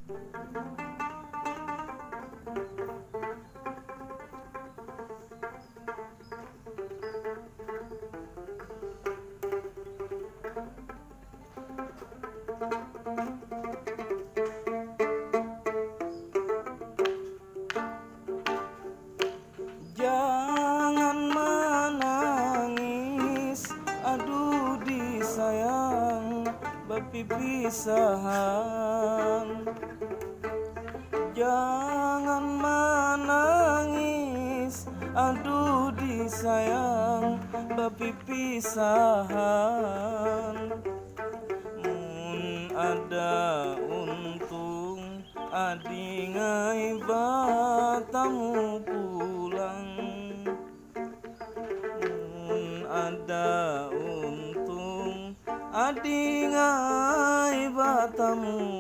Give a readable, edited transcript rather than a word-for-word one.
Jangan menangis, aduh disayang berpipisahan. Jangan menangis, aduh disayang berpipisahan. Mun ada untung adi ngai batamu pulang. Mun ada untung adi ngai batamu